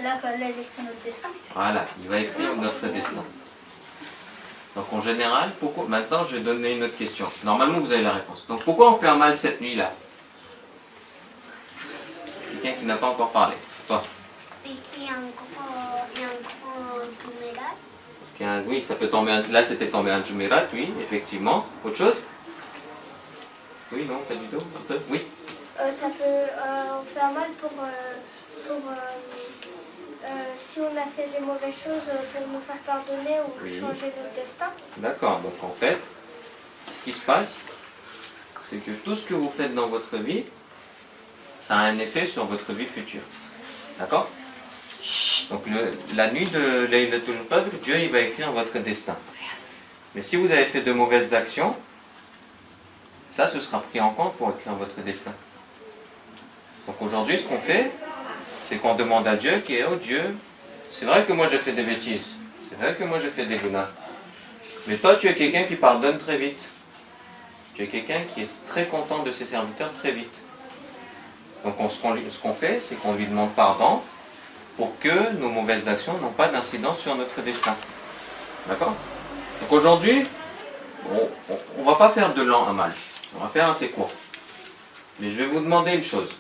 Allah va écrire notre destin. Voilà, il va écrire notre destin. Donc en général, pourquoi... Maintenant je vais donner une autre question. Normalement vous avez la réponse. Donc pourquoi on fait un mal cette nuit-là? Quelqu'un qui n'a pas encore parlé. Toi. Oui, ça peut tomber. Là c'était tombé un Jumerat, oui, effectivement. Autre chose? Oui, non, pas du tout. Un peu? Oui. Ça peut faire mal pour si on a fait des mauvaises choses pour nous faire pardonner ou changer notre destin. D'accord, donc en fait, ce qui se passe, c'est que tout ce que vous faites dans votre vie, ça a un effet sur votre vie future. D'accord? Donc la nuit de Laylatul Qadr, Dieu il va écrire votre destin. Mais si vous avez fait de mauvaises actions, ça ce sera pris en compte pour écrire votre destin. Donc aujourd'hui ce qu'on fait, c'est qu'on demande à Dieu qui est, oh Dieu, c'est vrai que moi j'ai fait des bêtises, c'est vrai que moi j'ai fait des gunas. Mais toi tu es quelqu'un qui pardonne très vite. Tu es quelqu'un qui est très content de ses serviteurs très vite. Donc ce qu'on fait, c'est qu'on lui demande pardon pour que nos mauvaises actions n'ont pas d'incidence sur notre destin. D'accord? Donc aujourd'hui, on ne va pas faire de lent à mal. On va faire assez court. Mais je vais vous demander une chose.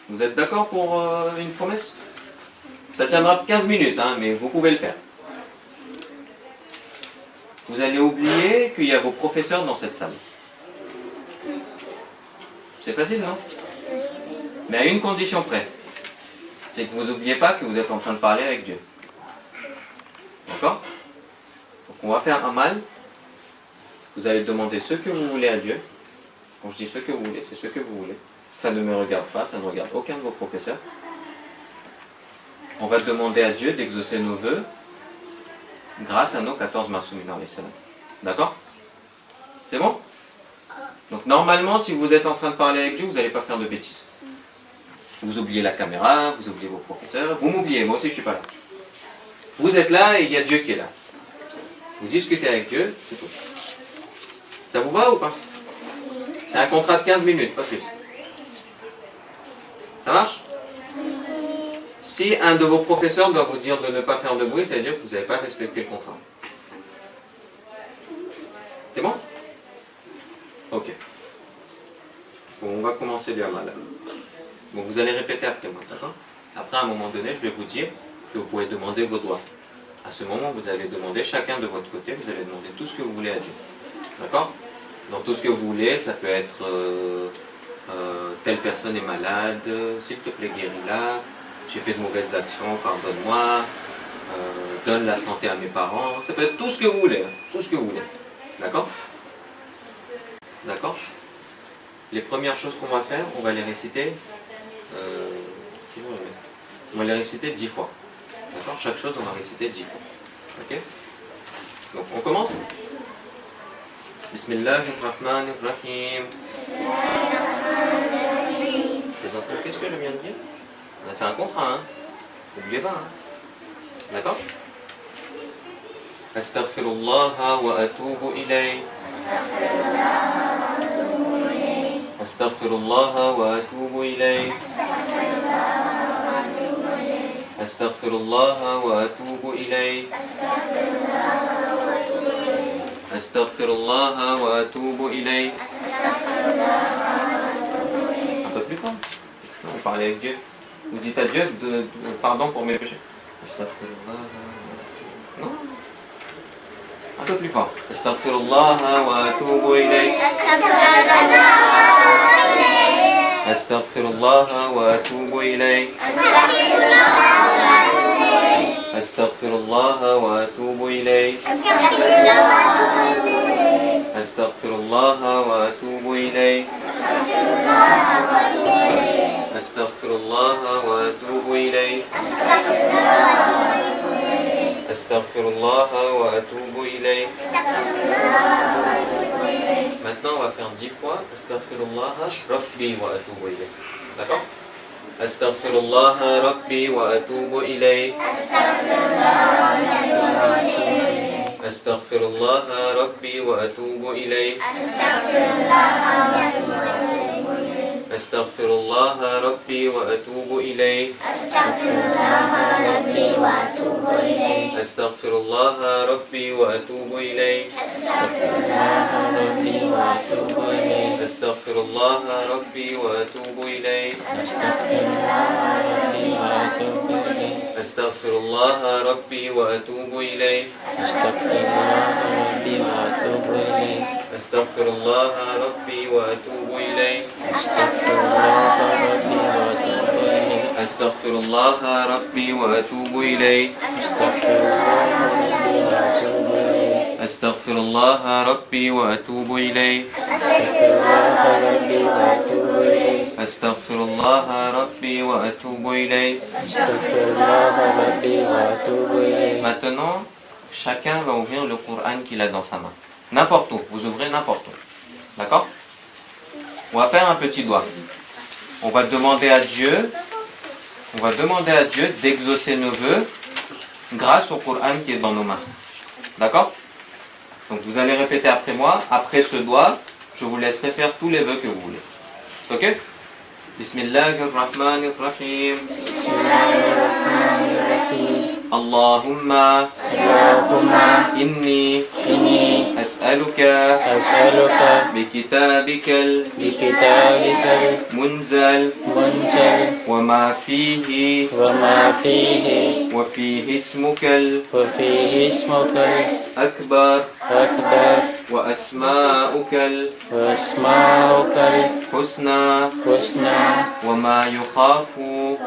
Vous êtes d'accord pour une promesse? Ça tiendra 15 minutes, hein, mais vous pouvez le faire. Vous allez oublier qu'il y a vos professeurs dans cette salle. C'est facile, non? Mais à une condition près. C'est que vous n'oubliez pas que vous êtes en train de parler avec Dieu. D'accord? Donc on va faire un mal. Vous allez demander ce que vous voulez à Dieu. Quand je dis ce que vous voulez, c'est ce que vous voulez. Ça ne me regarde pas, ça ne regarde aucun de vos professeurs. On va demander à Dieu d'exaucer nos vœux grâce à nos 14 Masoumis dans les salams. D'accord? C'est bon? Donc normalement, si vous êtes en train de parler avec Dieu, vous n'allez pas faire de bêtises. Vous oubliez la caméra, vous oubliez vos professeurs, vous m'oubliez, moi aussi je ne suis pas là. Vous êtes là et il y a Dieu qui est là. Vous discutez avec Dieu, c'est tout. Ça vous va ou pas? C'est un contrat de 15 minutes, pas plus. Ça marche? Si un de vos professeurs doit vous dire de ne pas faire de bruit, ça veut dire que vous n'avez pas respecté le contrat. C'est bon? Ok. Bon, on va commencer bien mal. Bon, vous allez répéter après moi, d'accord? Après, à un moment donné, je vais vous dire que vous pouvez demander vos doigts. À ce moment, vous allez demander chacun de votre côté, vous allez demander tout ce que vous voulez à Dieu. D'accord? Donc tout ce que vous voulez, ça peut être telle personne est malade, s'il te plaît guéris-la, j'ai fait de mauvaises actions, pardonne-moi, donne la santé à mes parents, ça peut être tout ce que vous voulez, tout ce que vous voulez. D'accord? D'accord? Les premières choses qu'on va faire, on va les réciter, on va les réciter 10 fois. D'accord? Chaque chose, on va réciter 10 fois. Ok? Donc on commence? Bismillahirrahmanirrahim. Les enfants, qu'est-ce que je viens de dire? On a fait un contrat, hein? N'oubliez pas, hein? D'accord? Astaghfirullah wa atubu ilayh. Astaghfirullah wa atubu ilayh. Astaghfirullah wa atubu ilayh. Astaghfirullah wa atubu ilayh. Un peu plus fort. On parlait avec Dieu. Vous dites à Dieu pardon pour mes péchés. Astaghfirullah. Non. Un peu plus fort. Astaghfirullah wa atubu ilayh. Astaghfirullah wa atubu ilayh. Astaghfirullah wa atubu ilayh. Astaghfirullah wa atubu ilayh. Astaghfirullah wa atubu ilayh. Astaghfirullah wa atubu ilayh. Maintenant, on va faire 10 fois Astaghfirullah Rabbi wa atubu ilayh. D'accord? Astaghfirullah Rabbi wa atubu ilayh. Astaghfirullah Rabbi wa atubu ilayh. Astaghfirullah Rabbi wa atubu ilayh. Astaghfirullah Rabbi أستغفر الله ربي وأتوب إليه أستغفر الله ربي وأتوب إليه أستغفر الله ربي وأتوب إليه أستغفر الله ربي وأتوب إليه أستغفر الله ربي وأتوب إليه أستغفر الله ربي وأتوب إليه أستغفر الله ربي وأتوب إليه Maintenant, chacun va ouvrir le Coran qu'il a dans sa main. N'importe où, vous ouvrez n'importe où. D'accord? On va faire un petit doigt. On va demander à Dieu d'exaucer nos vœux grâce au Coran qui est dans nos mains. D'accord? Donc vous allez répéter après moi. Après ce doigt, je vous laisserai faire tous les vœux que vous voulez. Ok? Bismillahirrahmanirrahim. Allahumma inni as'aluka bikitabikal munzal wa ma fihi wa fihi ismukal akbar wa asma'ukal husna wa ma yukhafu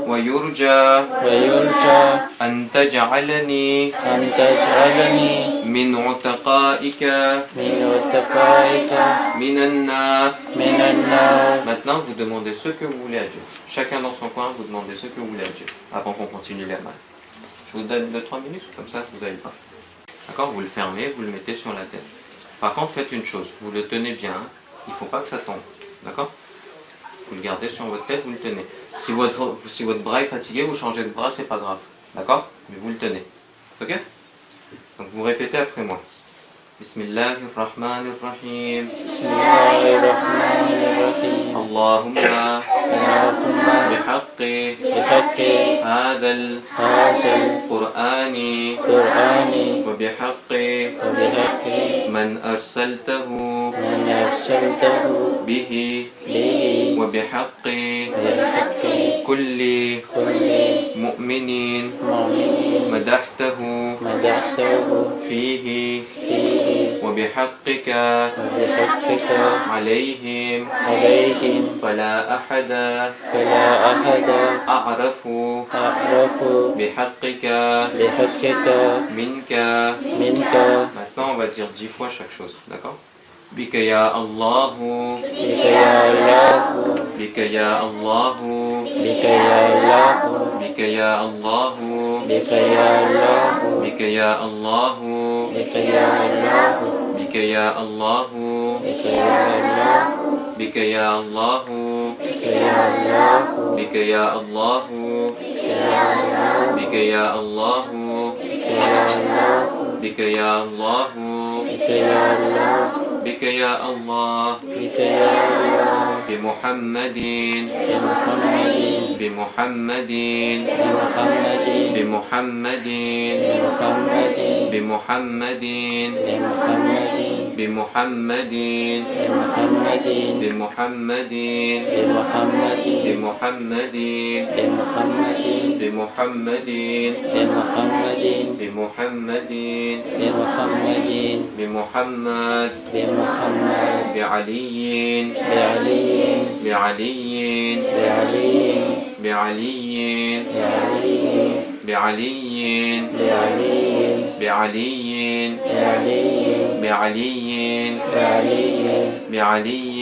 wa yurja أن تجعلني من عتقائك من النار. Maintenant, vous demandez ce que vous voulez à Dieu. Chacun dans son coin, vous demandez ce que vous voulez à Dieu. Avant qu'on continue les mains. Je vous donne 2-3 minutes, comme ça vous avez le temps. D'accord? Vous le fermez, vous le mettez sur la tête. Par contre, faites une chose, vous le tenez bien. Il ne faut pas que ça tombe. D'accord? Vous le gardez sur votre tête, vous le tenez. Si votre bras est fatigué, vous changez de bras, c'est pas grave. D'accord? Mais vous le tenez. Ok? Donc vous répétez après moi. Bismillahirrahmanirrahim. Allahumma bihaqqi hadal Qur'ani wa bihaqqi man arsaltahu bihi wa bihaqqi kulli mu'minin madahtahu fihi وبحقك عليهم فلا أحد أعرف بحقك منك. Maintenant on va dire 10 fois chaque chose, d'accord? بك يا الله بك يا الله بك يا الله بك يا الله بك يا الله بك يا الله بك يا الله بك يا الله بك يا الله بك يا الله بك يا الله بك يا الله بك يا الله بمحمد بمحمد بمحمد بمحمد بمحمد بمحمد بمحمد بمحمد بمحمد بمحمد بعلي بعلي بعلي بعلي بعلي بعلي بعلي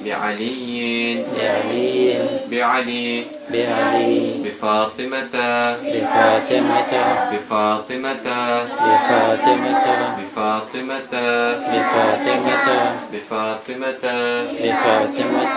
بعلي بعلي بفاطمة بفاطمة بفاطمة بفاطمة بفاطمة بفاطمة بفاطمة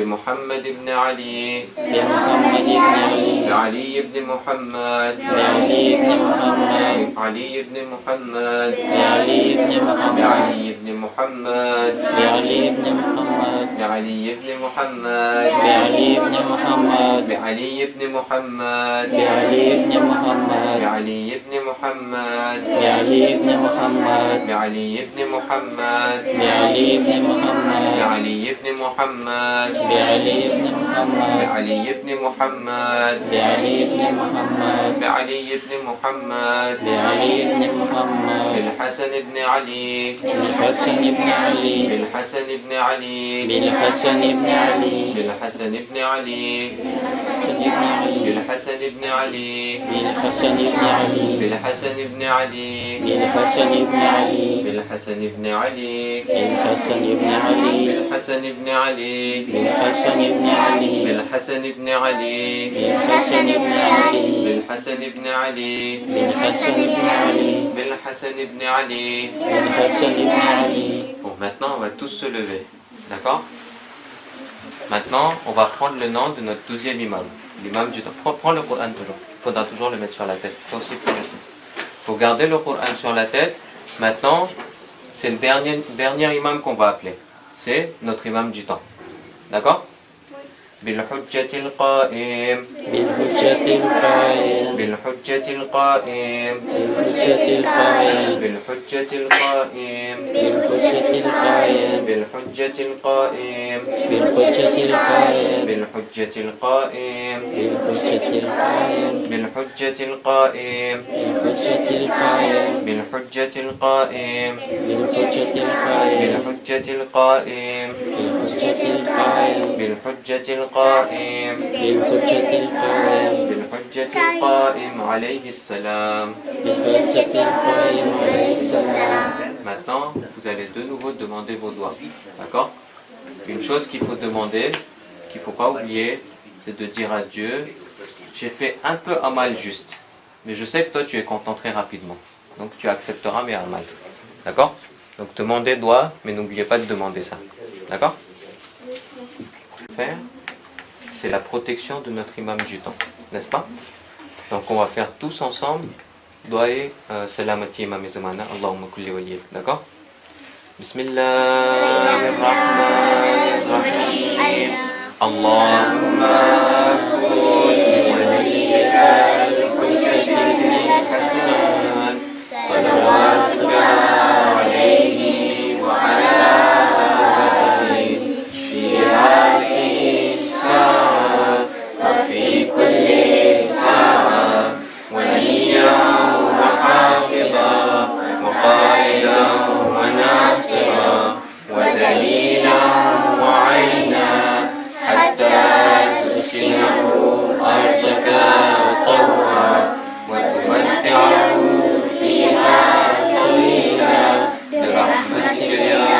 بمحمد بن علي بمحمد بن علي بعلي بن محمد بعلي بن محمد علي بن محمد بعلي بن محمد بعلي بن محمد بعلي بن محمد بعلي بن محمد بعلي بن محمد بعلي بن محمد بعلي بن محمد بعلي بن محمد بعلي بن محمد بعلي بن محمد بعلي بن محمد بعلي بن محمد بعلي بن محمد بعلي بن محمد بعلي بن محمد بعلي بن محمد بعلي بن محمد بالحسن بن علي بالحسن بن علي بالحسن بن علي بالحسن بن علي بالحسن بن علي بالحسن بن علي بالحسن بن علي بالحسن بن علي بالحسن بن علي بالحسن بن علي بالحسن بن علي بالحسن بن علي بالحسن بن علي بالحسن بن علي بالحسن بن علي بالحسن بن علي بالحسن بن علي بالحسن بن علي بالحسن بن علي. Bon, maintenant, on va tous se lever. D'accord? Maintenant, on va prendre le nom de notre 12e imam. L'imam du temps. Prends le Coran toujours. Il faudra toujours le mettre sur la tête. Toi aussi, prends la tête. Il faut garder le Coran sur la tête. Maintenant, c'est le dernier imam qu'on va appeler. C'est notre imam du temps. D'accord? بالحجة القائم بالحجة القائم بالحجة القائم بالحجة القائم بالحجة القائم بالحجة القائم بالحجة القائم بالحجة القائم بالحجة القائم بالحجة القائم بالحجة القائم بالحجة القائم بالحجة القائم بالحجة القائم بالحجة القائم بالحجة القائم بالحجة القائم بالحجة القائم بالحجة القائم عليه السلام. بالحجة القائم عليه السلام. Maintenant, vous allez de nouveau demander vos doigts. D'accord? Une chose qu'il faut demander, qu'il ne faut pas oublier, c'est de dire à Dieu, j'ai fait un peu amal juste, mais je sais que toi tu es content très rapidement. Donc tu accepteras mes amal. D'accord? Donc demandez doigts, mais n'oubliez pas de demander ça. D'accord? Faire, c'est la protection de notre imam du temps. N'est-ce pas? Donc on va faire tous ensemble. Doaé, salamati imam zamana, Allahumma kulli waliyek. D'accord? Bismillahirrahmanirrahim. Allahumma kulli waliyeka al-Hujjati ibn Hassan. Salawatuka alayhi wa ala abaihi fi hadhihi as-sa'a wa fi kulli sa'a وليا وحافظا وقائدا وناصرا ودليلا وعينا حتى تسكنه أرضك طوعا وتمتعه فيها طويلا برحمتك يا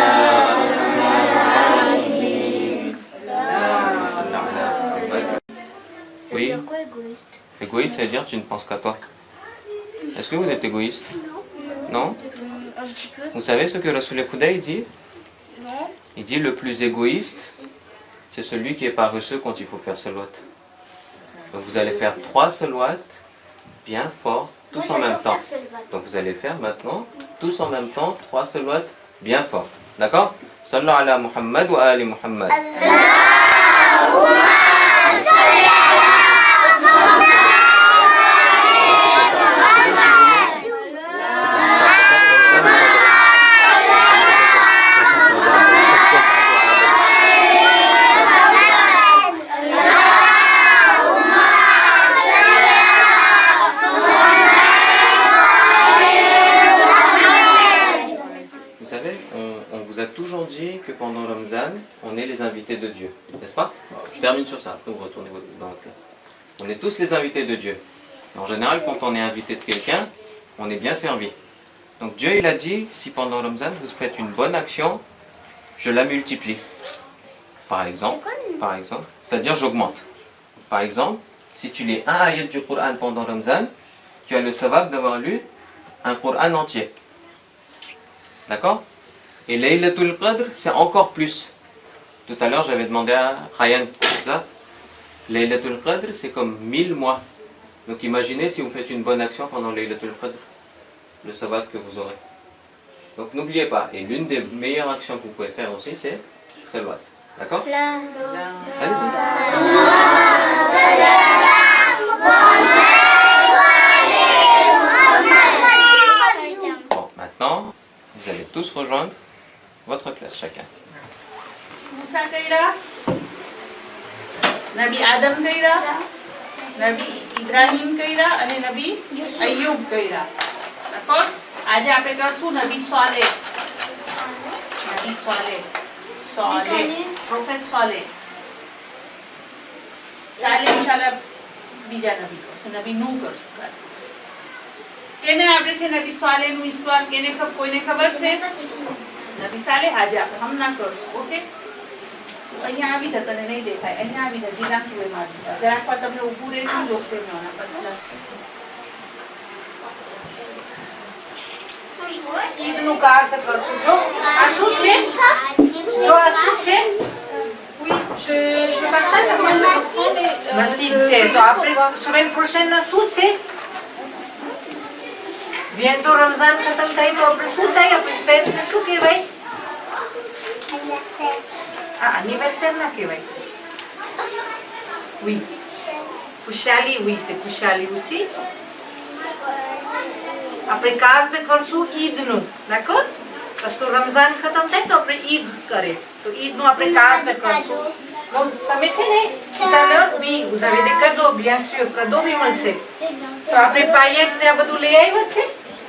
أرحم الراحمين. اللهم صل على محمد. Oui. Égoïste, ça veut dire tu ne penses qu'à toi. Est-ce que vous êtes égoïste? Non? Un petit peu. Vous savez ce que Rasoul Khoudaï dit? Non. Il dit le plus égoïste, c'est celui qui est paresseux quand il faut faire salwat. Donc vous allez faire 3 salwat bien fort, tous en même temps. Donc vous allez faire maintenant, tous en même temps, 3 salwat bien fort. D'accord? Sallu ala Muhammad wa ali Muhammad. Vous savez, on vous a toujours dit que pendant Ramzan, on est les invités de Dieu, n'est-ce pas? Je termine sur ça, après vous retournez dans votre tête. On est tous les invités de Dieu. En général, quand on est invité de quelqu'un, on est bien servi. Donc Dieu, il a dit, si pendant Ramzan, vous faites une bonne action, je la multiplie. Par exemple, c'est-à-dire j'augmente. Par exemple, si tu lis un ayat du Coran pendant Ramzan, tu as le savab d'avoir lu un Coran entier. D'accord? Et Laylatul Qadr, c'est encore plus. Tout à l'heure, j'avais demandé à Ryan ça. Laylatul Qadr, c'est comme 1000 mois. Donc imaginez si vous faites une bonne action pendant Laylatul Qadr, le sabbat que vous aurez. Donc n'oubliez pas, et l'une des meilleures actions que vous pouvez faire aussi, c'est Salawat. D'accord? Allez-y. Bon, maintenant, vous allez tous rejoindre votre classe, chacun. Musa Kaira, Nabi Adam Kaira, Nabi Ibrahim Kaira અને Nabi Ayyub Kaira. D'accord? આજે આપણે કરશું નબી સોલે. નબી સોલે. સોલે. પ્રોફેટ સોલે. કાલે ઇન્શાલ્લાહ બીજા નબી કરશું. નબી નૂહ કરશું કાલે. કેને આપણે છે નબી સોલેનું હિસ્ટોર કેને કોઈને ખબર છે? નબી સાલે આજે આપણે હમણાં કરશું. ઓકે? અહીંયા આવી જતો ને નહીં દેખાય. અહીંયા આવી જતી નાખવું એમાં. જરાક પર તમને ઊભું રહેવું જોશે ને ઓના પર પ્લસ. ઈદનું કાર્ડ કરશું. જો આ શું છે? જો આ શું છે? Oui, je partage avec mon enfant, mais... મસ્જિદ છે. તો આપણે semaine prochaine ના શું છે? bientôt રમઝાન ખતમ થાય તો આપણે શું થાય? આપણી ફેટ ને શું કહેવાય? anniversaire ના કહેવાય. Oui. Kushali, oui, c'est Kushali aussi. આપણે કાર્ડ કરશું ઈદનું. d'accord? parce que રમઝાન ખતમ થાય તો આપણે ઈદ કરે. તો ઈદનું આપણે કાર્ડ કરશું. donc તમે છે ને tout à l'heure oui, vous avez des cadeaux bien sûr. cadeaux બી મળશે. તો આપણે પાયેટ ને આ બધું લઈ આવ્યા છે.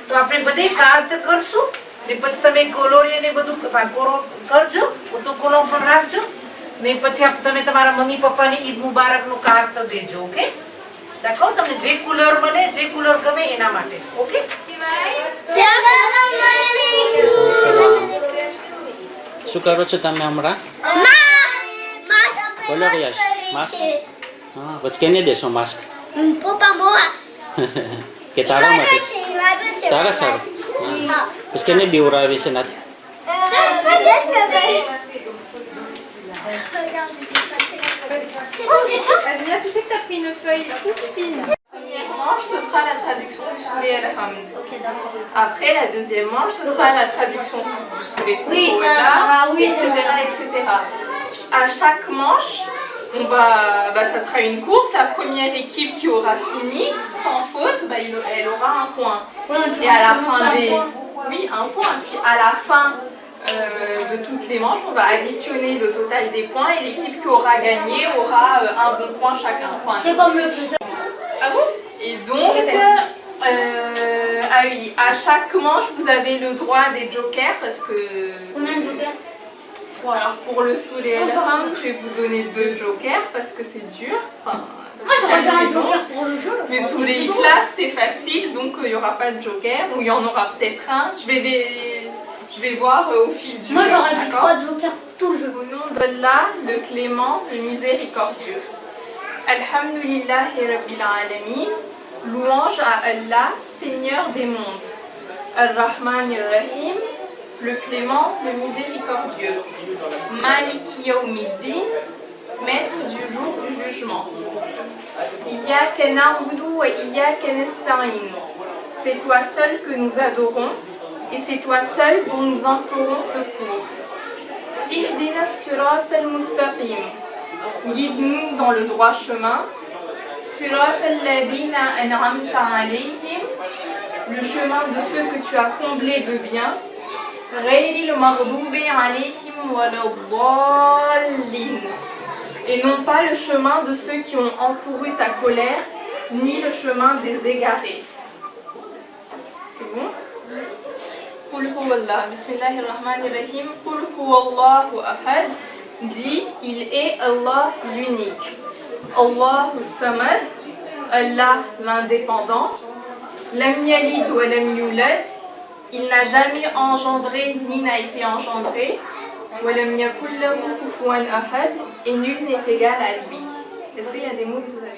તો આપણે બધે કાર્ડ કરશું. ને પછી તમે કોલોરી ને બધું કોરો કરજો. ઓટોકોલો પણ રાખજો. ને પછી તમે તમારા મમ્મી પપ્પાને ઈદ મુબારકનું કાર્ડ દેજો. ઓકે? d'accord? તમને જે કુલર મળે જે કુલર ગમે એના માટે. ઓકે? શું કરો છો તમે હમણાં? બોલો રિયાઝ. માસ્ક? હા, પછી કેને દેશો માસ્ક? કે તારા માટે? તારા સારું. હા. પછી કેને બીવરાવે છે નાથી? Azmia, tu sais que tu as pris une feuille toute fine. La première manche, ce sera la traduction du Souré Al-Hamd. Après, la deuxième manche, ce sera la traduction du Souré Al-Hamd, etc., etc. À chaque manche, on va, ça sera une course. La première équipe qui aura fini, sans faute, elle aura un point. Et à la fin des... Oui, un point. Puis à la fin de toutes les manches, on va additionner le total des points et l'équipe qui aura gagné aura un bon point chacun. C'est comme le jeu. Ah bon? Et donc, ah oui, à chaque manche, vous avez le droit des jokers parce que... Combien de jokers? Alors pour le Souré Al-Hamd, je vais vous donner 2 jokers parce que c'est dur. Enfin, J'aurais fait un joker pour le jeu. mais sous les classes, c'est facile, donc il n'y aura pas de joker, ou il y en aura peut-être un. Je vais voir au fil du Moi jeu, j'aurais dit d'accord? 3 jokers pour tout le jeu. Au nom d'Allah, le clément, le miséricordieux. Alhamdulillahi Rabbil Alamin. Louange à Allah, Seigneur des mondes. Ar-Rahman Ar-Rahim, le clément, le miséricordieux. Maliki Yawmiddin, maître du jour du jugement. Iyyaka na'budu wa iyyaka nasta'in. C'est toi seul que nous adorons et c'est toi seul dont nous implorons secours. Ihdina as-sirat al-mustaqim. Guide-nous dans le droit chemin. Sirat alladhina an'amta alayhim. Le chemin de ceux que tu as comblés de bien. Ghayril maghdubi alayhim waladdallin. Et non pas le chemin de ceux qui ont encouru ta colère, ni le chemin des égarés. C'est bon? Qul huwallah, bismillahirrahmanirrahim. Qul huwallahu ahad. Dit, il est Allah l'unique. Allahu samad, Allah l'indépendant. Lam yalid wa lam yulad. Il n'a jamais engendré ni n'a été engendré. Wa lam yakul lahu kufuwan ahad. Et nul n'est égal à lui. Est-ce qu'il y a des mots que vous avez